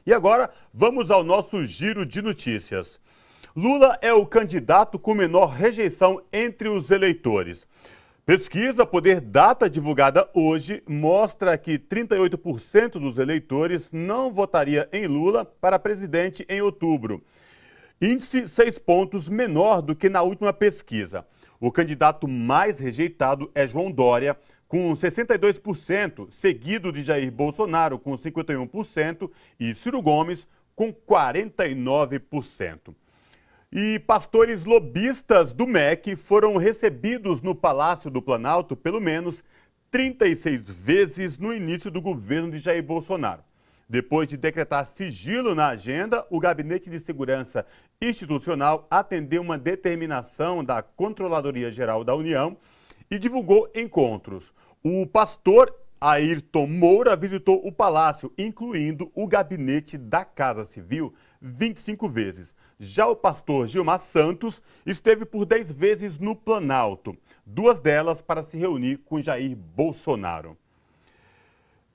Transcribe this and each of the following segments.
E agora, vamos ao nosso giro de notícias. Lula é o candidato com menor rejeição entre os eleitores. Pesquisa Poder Data divulgada hoje mostra que 38% dos eleitores não votaria em Lula para presidente em outubro. Índice 6 pontos menor do que na última pesquisa. O candidato mais rejeitado é João Dória, com 62%, seguido de Jair Bolsonaro, com 51%, e Ciro Gomes, com 49%. E pastores lobistas do MEC foram recebidos no Palácio do Planalto pelo menos 36 vezes no início do governo de Jair Bolsonaro. Depois de decretar sigilo na agenda, o Gabinete de Segurança Institucional atendeu uma determinação da Controladoria Geral da União e divulgou encontros. O pastor Ayrton Moura visitou o palácio, incluindo o gabinete da Casa Civil, 25 vezes. Já o pastor Gilmar Santos esteve por 10 vezes no Planalto, 2 delas para se reunir com Jair Bolsonaro.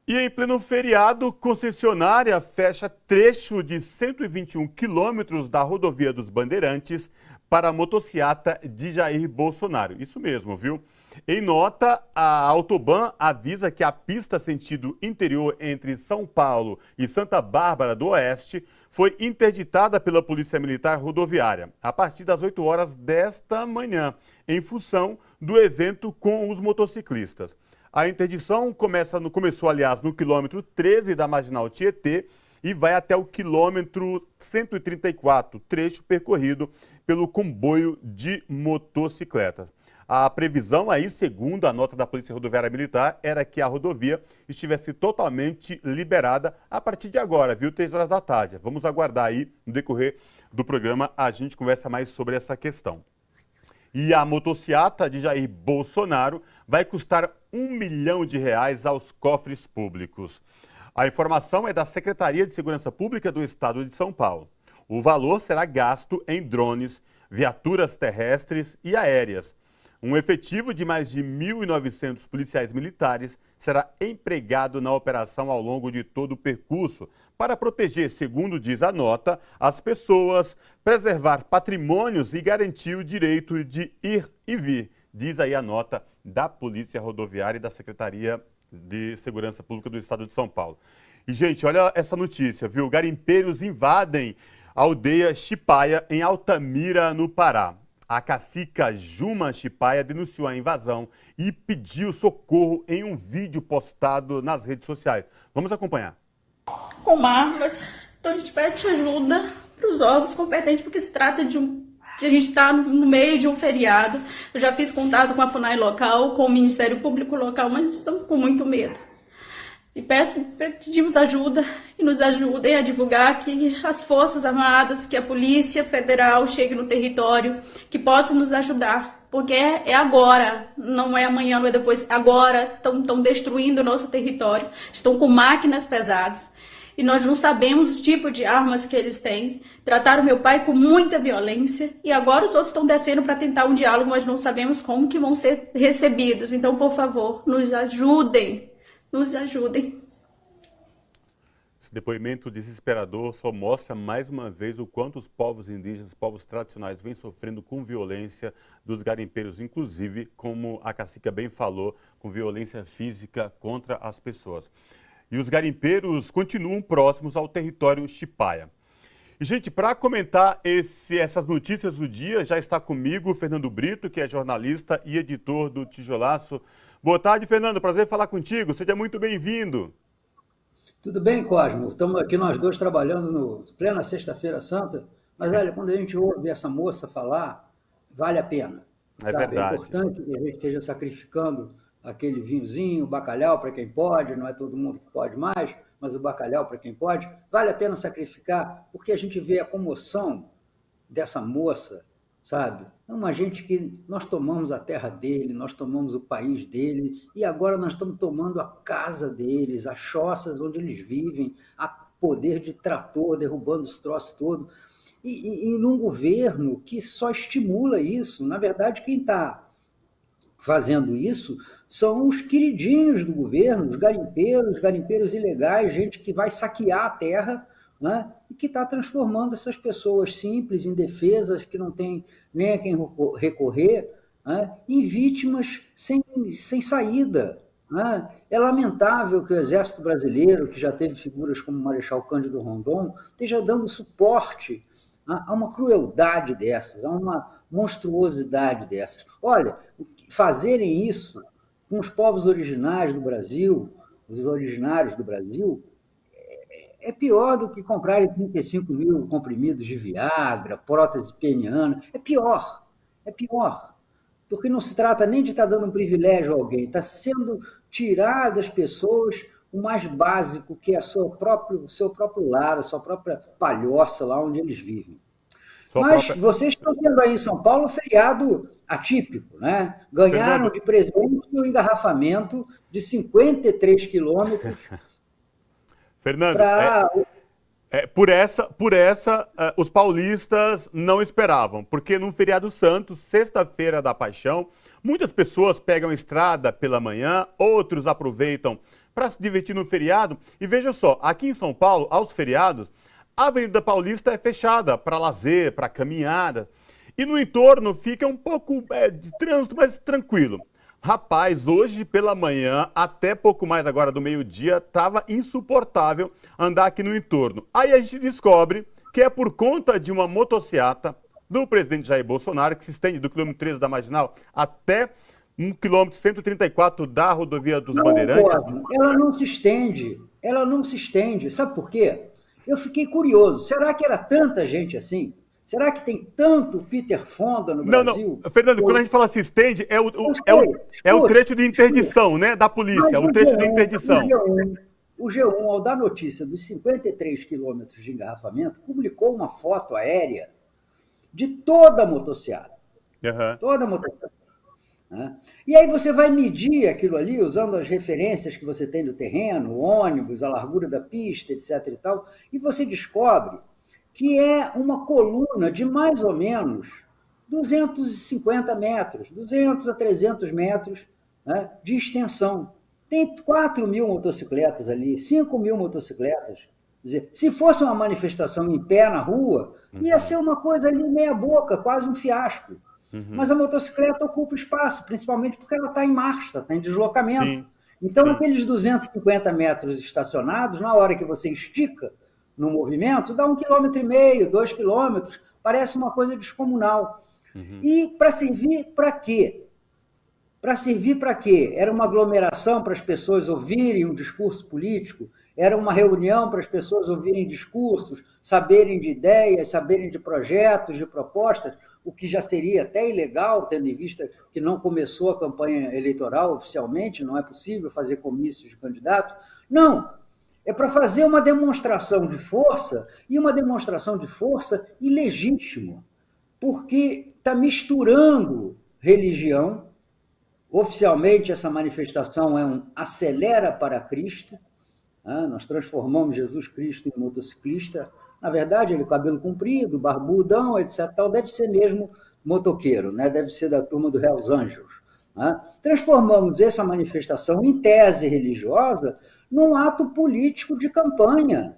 E em pleno feriado, concessionária fecha trecho de 121 quilômetros da rodovia dos Bandeirantes para a motociata de Jair Bolsonaro. Isso mesmo, viu? Em nota, a Autoban avisa que a pista sentido interior entre São Paulo e Santa Bárbara do Oeste foi interditada pela Polícia Militar Rodoviária a partir das 8 horas desta manhã, em função do evento com os motociclistas. A interdição começou, aliás, no quilômetro 13 da Marginal Tietê e vai até o quilômetro 134, trecho percorrido pelo comboio de motocicletas. A previsão aí, segundo a nota da Polícia Rodoviária Militar, era que a rodovia estivesse totalmente liberada a partir de agora, viu? 3 horas da tarde. Vamos aguardar aí, no decorrer do programa, a gente conversa mais sobre essa questão. E a motociata de Jair Bolsonaro vai custar R$ 1 milhão aos cofres públicos. A informação é da Secretaria de Segurança Pública do Estado de São Paulo. O valor será gasto em drones, viaturas terrestres e aéreas. Um efetivo de mais de 1.900 policiais militares será empregado na operação ao longo de todo o percurso para proteger, segundo diz a nota, as pessoas, preservar patrimônios e garantir o direito de ir e vir, diz aí a nota da Polícia Rodoviária e da Secretaria de Segurança Pública do Estado de São Paulo. E, gente, olha essa notícia, viu? Garimpeiros invadem a aldeia Chipaia, em Altamira, no Pará. A cacica Juma Chipaia denunciou a invasão e pediu socorro em um vídeo postado nas redes sociais. Vamos acompanhar. Com armas, então a gente pede ajuda para os órgãos competentes, porque se trata de a gente está no meio de um feriado. Eu já fiz contato com a FUNAI local, com o Ministério Público local, mas estamos com muito medo. E pedimos ajuda e nos ajudem a divulgar que as Forças Armadas, que a Polícia Federal chegue no território, que possam nos ajudar. Porque é agora, não é amanhã, não é depois, agora estão destruindo o nosso território, estão com máquinas pesadas. E nós não sabemos o tipo de armas que eles têm. Trataram meu pai com muita violência e agora os outros estão descendo para tentar um diálogo, mas não sabemos como que vão ser recebidos. Então, por favor, nos ajudem. Nos ajudem. Esse depoimento desesperador só mostra mais uma vez o quanto os povos indígenas, povos tradicionais, vêm sofrendo com violência dos garimpeiros, inclusive, como a cacica bem falou, com violência física contra as pessoas. E os garimpeiros continuam próximos ao território Chipaia. E, gente, para comentar essas notícias do dia, já está comigo o Fernando Brito, que é jornalista e editor do Tijolaço. Boa tarde, Fernando. Prazer falar contigo. Seja muito bem-vindo. Tudo bem, Cosmo? Estamos aqui nós dois trabalhando no plena Sexta-feira Santa. Mas, olha, quando a gente ouve essa moça falar, vale a pena. É sabe? verdade. É importante que a gente esteja sacrificando aquele vinhozinho, o bacalhau para quem pode, não é todo mundo que pode mais, mas o bacalhau para quem pode. Vale a pena sacrificar, porque a gente vê a comoção dessa moça, sabe? É uma gente que nós tomamos a terra dele, nós tomamos o país dele, e agora nós estamos tomando a casa deles, as choças onde eles vivem, a poder de trator, derrubando os troços todos. E num governo que só estimula isso. Na verdade, quem está fazendo isso são os queridinhos do governo, os garimpeiros ilegais, gente que vai saquear a terra né? E que está transformando essas pessoas simples, indefesas, que não têm nem a quem recorrer, né? Em vítimas sem saída. Né? É lamentável que o Exército Brasileiro, que já teve figuras como o Marechal Cândido Rondon, esteja dando suporte a uma crueldade dessas, a uma monstruosidade dessas. Olha, fazerem isso com os povos originais do Brasil, os originários do Brasil, é pior do que comprarem 35 mil comprimidos de Viagra, prótese peniana. É pior, porque não se trata nem de estar dando um privilégio a alguém, está sendo tirado das pessoas o mais básico, que é seu próprio lar, a sua própria palhoça lá onde eles vivem. Mas vocês estão tendo aí em São Paulo um feriado atípico, né? Ganharam de presente um engarrafamento de 53 quilômetros. Fernando, por essa, os paulistas não esperavam, porque num feriado santo, sexta-feira da Paixão, muitas pessoas pegam a estrada pela manhã, outros aproveitam para se divertir no feriado. E veja só, aqui em São Paulo, aos feriados, a Avenida Paulista é fechada para lazer, para caminhada. E no entorno fica um pouco de trânsito, mas tranquilo. Rapaz, hoje pela manhã, até pouco mais agora do meio-dia, estava insuportável andar aqui no entorno. Aí a gente descobre que é por conta de uma motociata do presidente Jair Bolsonaro, que se estende do quilômetro 13 da Marginal até no quilômetro 134 da rodovia dos Bandeirantes. Ela não se estende. Sabe por quê? Eu fiquei curioso. Será que era tanta gente assim? Será que tem tanto Peter Fonda no Brasil? Não, Fernando, quando a gente fala se estende, é o trecho de interdição, né, da polícia, o trecho de interdição. O G1, ao dar notícia dos 53 quilômetros de engarrafamento, publicou uma foto aérea de toda a motociata. Toda a motociata. E aí você vai medir aquilo ali, usando as referências que você tem do terreno, o ônibus, a largura da pista, etc. e tal, e você descobre que é uma coluna de mais ou menos 250 metros, 200 a 300 metros, né, de extensão. Tem 4 mil motocicletas ali, 5 mil motocicletas. Quer dizer, se fosse uma manifestação em pé na rua, ia ser uma coisa ali meia boca, quase um fiasco. Mas a motocicleta ocupa espaço, principalmente porque ela está em marcha, está em deslocamento. Sim. Então, aqueles 250 metros estacionados, na hora que você estica no movimento, dá 1,5 km, 2 km, parece uma coisa descomunal. E para servir para quê? Para servir para quê? Era uma aglomeração para as pessoas ouvirem um discurso político? Era uma reunião para as pessoas ouvirem discursos, saberem de ideias, saberem de projetos, de propostas, o que já seria até ilegal, tendo em vista que não começou a campanha eleitoral oficialmente, não é possível fazer comícios de candidato. Não! É para fazer uma demonstração de força, e uma demonstração de força ilegítima, porque está misturando religião. Oficialmente, essa manifestação é um acelera para Cristo. Nós transformamos Jesus Cristo em motociclista. Na verdade, ele cabelo comprido, barbudão, etc. Deve ser mesmo motoqueiro, né? Deve ser da turma do Hells Angels. Transformamos essa manifestação em tese religiosa num ato político de campanha,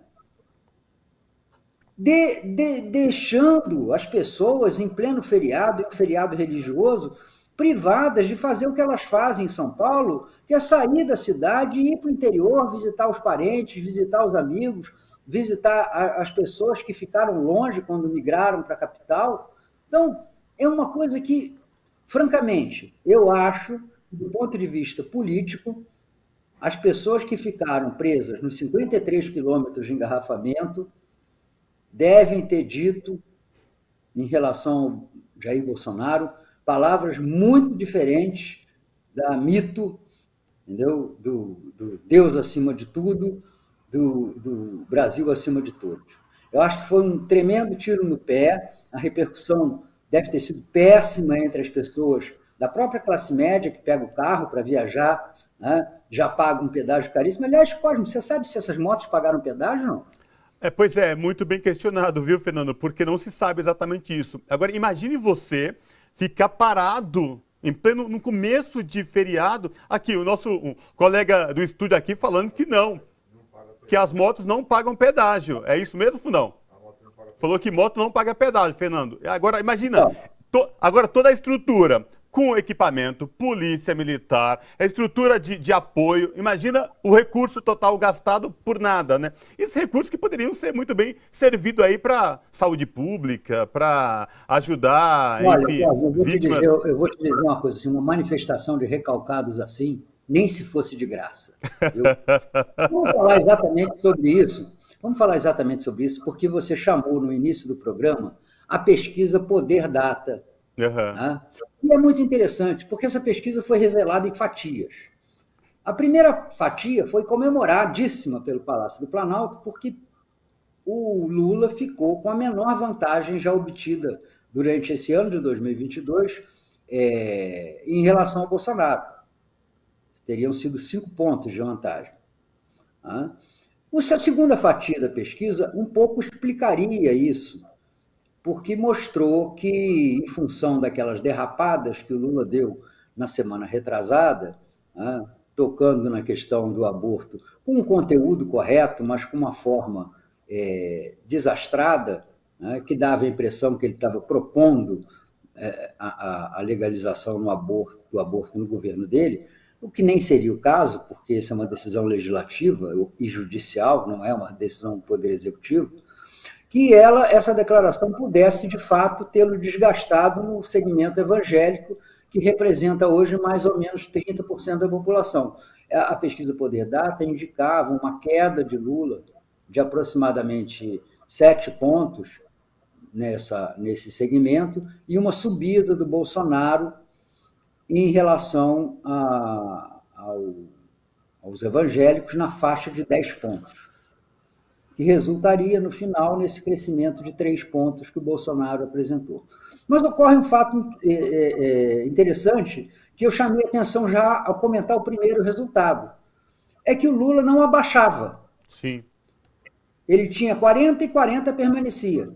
deixando as pessoas em pleno feriado, em um feriado religioso, privadas de fazer o que elas fazem em São Paulo, que é sair da cidade e ir para o interior, visitar os parentes, visitar os amigos, visitar as pessoas que ficaram longe quando migraram para a capital. Então, é uma coisa que, francamente, eu acho, do ponto de vista político, as pessoas que ficaram presas nos 53 quilômetros de engarrafamento devem ter dito, em relação ao Jair Bolsonaro, palavras muito diferentes da mito, entendeu? Do Deus acima de tudo, do Brasil acima de todos. Eu acho que foi um tremendo tiro no pé, a repercussão deve ter sido péssima entre as pessoas da própria classe média, que pega o carro para viajar, né? Já paga um pedágio caríssimo. Aliás, Cosmo, você sabe se essas motos pagaram pedágio ou não? Pois é, muito bem questionado, viu, Fernando? Porque não se sabe exatamente isso. Agora, imagine você ficar parado no começo de feriado. Aqui, o nosso colega do estúdio aqui falando que não. que as motos não pagam pedágio. É isso mesmo, Fundão? Falou que moto não paga pedágio, Fernando. Agora, imagina, agora toda a estrutura com equipamento, polícia militar, a estrutura de apoio. Imagina o recurso total gastado por nada, né? Esses recursos que poderiam ser muito bem servidos aí para saúde pública, para ajudar, enfim, vítimas. Eu vou te dizer uma coisa, assim, uma manifestação de recalcados assim, nem se fosse de graça. Vamos falar exatamente sobre isso. Vamos falar exatamente sobre isso, porque você chamou no início do programa a pesquisa Poder Data. Né? E é muito interessante, porque essa pesquisa foi revelada em fatias. A primeira fatia foi comemoradíssima pelo Palácio do Planalto, porque o Lula ficou com a menor vantagem já obtida durante esse ano de 2022 em relação ao Bolsonaro. Teriam sido 5 pontos de vantagem. A segunda fatia da pesquisa um pouco explicaria isso, porque mostrou que, em função daquelas derrapadas que o Lula deu na semana retrasada, tocando na questão do aborto, com um conteúdo correto, mas com uma forma desastrada, que dava a impressão que ele estava propondo a legalização do aborto no governo dele, o que nem seria o caso, porque essa é uma decisão legislativa e judicial, não é uma decisão do Poder Executivo, que essa declaração pudesse, de fato, tê-lo desgastado no segmento evangélico, que representa hoje mais ou menos 30% da população. A pesquisa Poder Data indicava uma queda de Lula de aproximadamente 7 pontos nesse segmento e uma subida do Bolsonaro em relação aos evangélicos na faixa de 10 pontos. Que resultaria, no final, nesse crescimento de 3 pontos que o Bolsonaro apresentou. Mas ocorre um fato interessante, que eu chamei a atenção já ao comentar o primeiro resultado. É que o Lula não abaixava. Sim. Ele tinha 40 e 40 permanecia.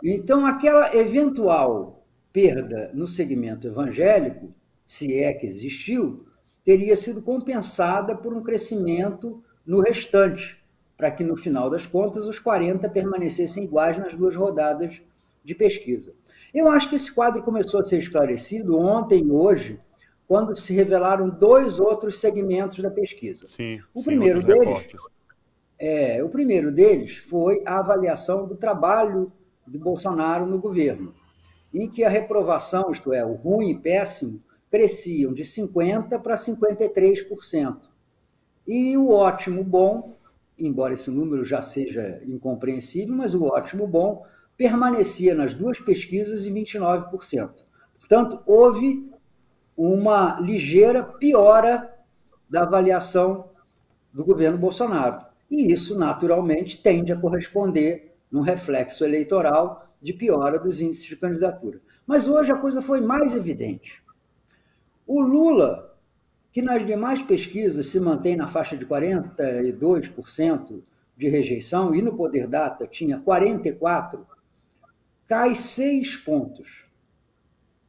Então, aquela eventual perda no segmento evangélico, se é que existiu, teria sido compensada por um crescimento no restante, para que, no final das contas, os 40 permanecessem iguais nas 2 rodadas de pesquisa. Eu acho que esse quadro começou a ser esclarecido ontem e hoje, quando se revelaram 2 outros segmentos da pesquisa. Sim, o primeiro deles foi a avaliação do trabalho de Bolsonaro no governo, em que a reprovação, isto é, o ruim e péssimo, cresciam de 50% para 53%. E o ótimo bom, embora esse número já seja incompreensível, mas o ótimo bom permanecia nas 2 pesquisas em 29%. Portanto, houve uma ligeira piora da avaliação do governo Bolsonaro. E isso, naturalmente, tende a corresponder num reflexo eleitoral de piora dos índices de candidatura. Mas hoje a coisa foi mais evidente. O Lula, que nas demais pesquisas se mantém na faixa de 42% de rejeição, e no Poder Data tinha 44%, cai 6 pontos,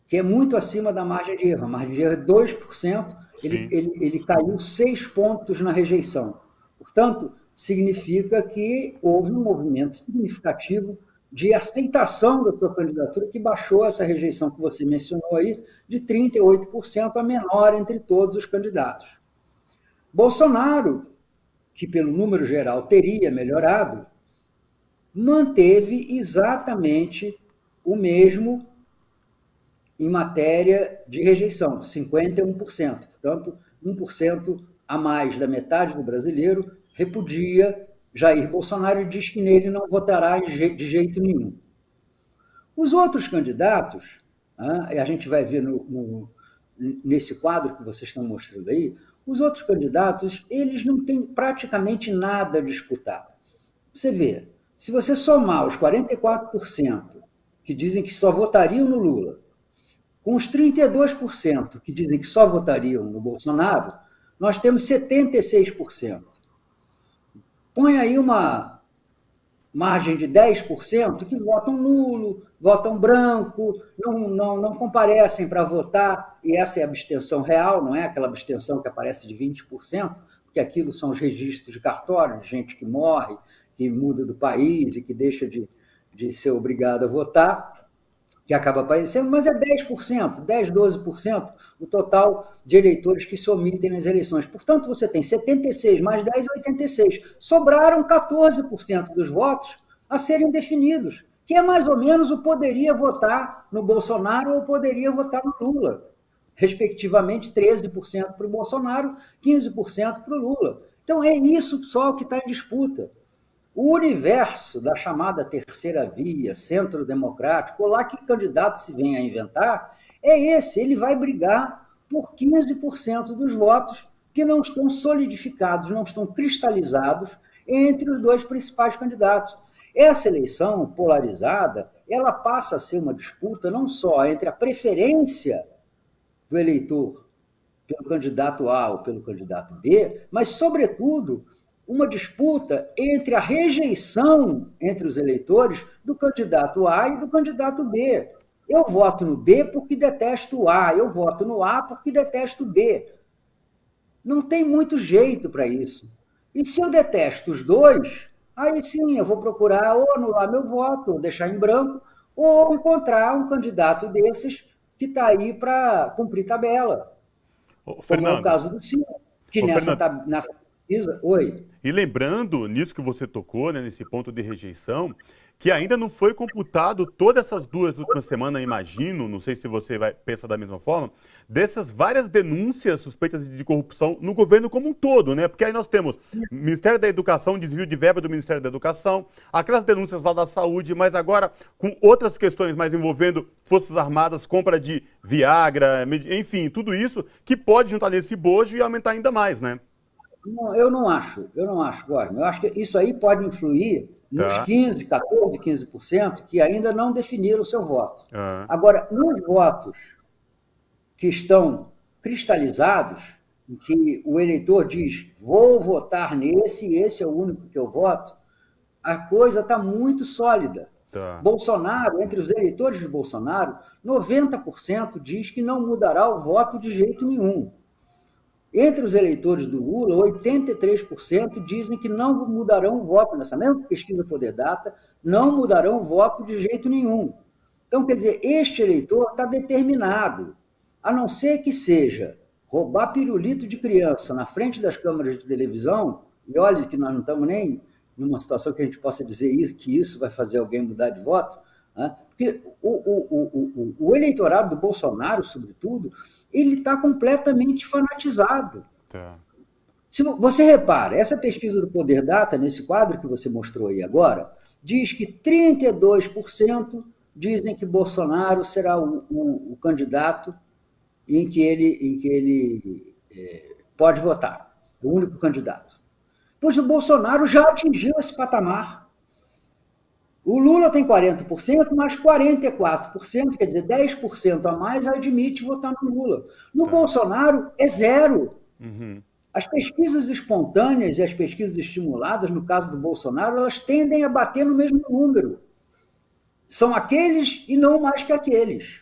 que é muito acima da margem de erro. A margem de erro é 2%, ele caiu 6 pontos na rejeição. Portanto, significa que houve um movimento significativo de aceitação da sua candidatura, que baixou essa rejeição que você mencionou aí, de 38%, a menor entre todos os candidatos. Bolsonaro, que pelo número geral teria melhorado, manteve exatamente o mesmo em matéria de rejeição, 51%. Portanto, 1% a mais da metade do brasileiro repudia Jair Bolsonaro e diz que nele não votará de jeito nenhum. Os outros candidatos, a gente vai ver nesse quadro que vocês estão mostrando aí, os outros candidatos, eles não têm praticamente nada a disputar. Você vê, se você somar os 44% que dizem que só votariam no Lula, com os 32% que dizem que só votariam no Bolsonaro, nós temos 76%. Põe aí uma margem de 10% que votam nulo, votam branco, não comparecem para votar, e essa é a abstenção real, não é aquela abstenção que aparece de 20%, que aquilo são os registros de cartório, de gente que morre, que muda do país e que deixa de ser obrigado a votar, que acaba aparecendo, mas é 10%, 10%, 12% o total de eleitores que se omitem nas eleições. Portanto, você tem 76 mais 10 é 86. Sobraram 14% dos votos a serem definidos, que é mais ou menos o poderia votar no Bolsonaro ou poderia votar no Lula. Respectivamente, 13% para o Bolsonaro, 15% para o Lula. Então, é isso só que está em disputa. O universo da chamada terceira via, centro democrático, ou lá que candidato se vem a inventar, é esse. Ele vai brigar por 15% dos votos que não estão solidificados, não estão cristalizados entre os dois principais candidatos. Essa eleição polarizada, ela passa a ser uma disputa não só entre a preferência do eleitor pelo candidato A ou pelo candidato B, mas, sobretudo, uma disputa entre a rejeição entre os eleitores do candidato A e do candidato B. Eu voto no B porque detesto o A, eu voto no A porque detesto o B. Não tem muito jeito para isso. E se eu detesto os dois, aí sim eu vou procurar ou anular meu voto, ou deixar em branco, ou encontrar um candidato desses que está aí para cumprir tabela. Como é o caso do Ciro, que nessa pesquisa... Oi. E lembrando, nisso que você tocou, né, nesse ponto de rejeição, que ainda não foi computado todas essas 2 últimas semanas, imagino, não sei se você vai pensar da mesma forma, dessas várias denúncias suspeitas de corrupção no governo como um todo, né? Porque aí nós temos Ministério da Educação, desvio de verba do Ministério da Educação, aquelas denúncias lá da saúde, mas agora com outras questões mais envolvendo Forças Armadas, compra de Viagra, enfim, tudo isso que pode juntar nesse bojo e aumentar ainda mais, né? Não, eu não acho, Gordon. Eu acho que isso aí pode influir nos 15%, 14%, 15% que ainda não definiram o seu voto. Agora, nos votos que estão cristalizados, em que o eleitor diz, vou votar nesse, esse é o único que eu voto, a coisa está muito sólida. Bolsonaro, entre os eleitores de Bolsonaro, 90% diz que não mudará o voto de jeito nenhum. Entre os eleitores do Lula, 83% dizem que não mudarão o voto, nessa mesma pesquisa Poder Data, não mudarão o voto de jeito nenhum. Então, quer dizer, este eleitor está determinado, a não ser que seja roubar pirulito de criança na frente das câmeras de televisão, e olha que nós não estamos nem numa situação que a gente possa dizer isso, que isso vai fazer alguém mudar de voto, né? Porque o eleitorado do Bolsonaro, sobretudo, ele está completamente fanatizado. Se você repara, essa pesquisa do Poder Data, nesse quadro que você mostrou aí agora, diz que 32% dizem que Bolsonaro será o candidato em que ele pode votar, o único candidato. Pois o Bolsonaro já atingiu esse patamar. O Lula tem 40%, mas 44%, quer dizer, 10% a mais, admite votar no Lula. No Bolsonaro, é 0%. As pesquisas espontâneas e as pesquisas estimuladas, no caso do Bolsonaro, elas tendem a bater no mesmo número. São aqueles e não mais que aqueles.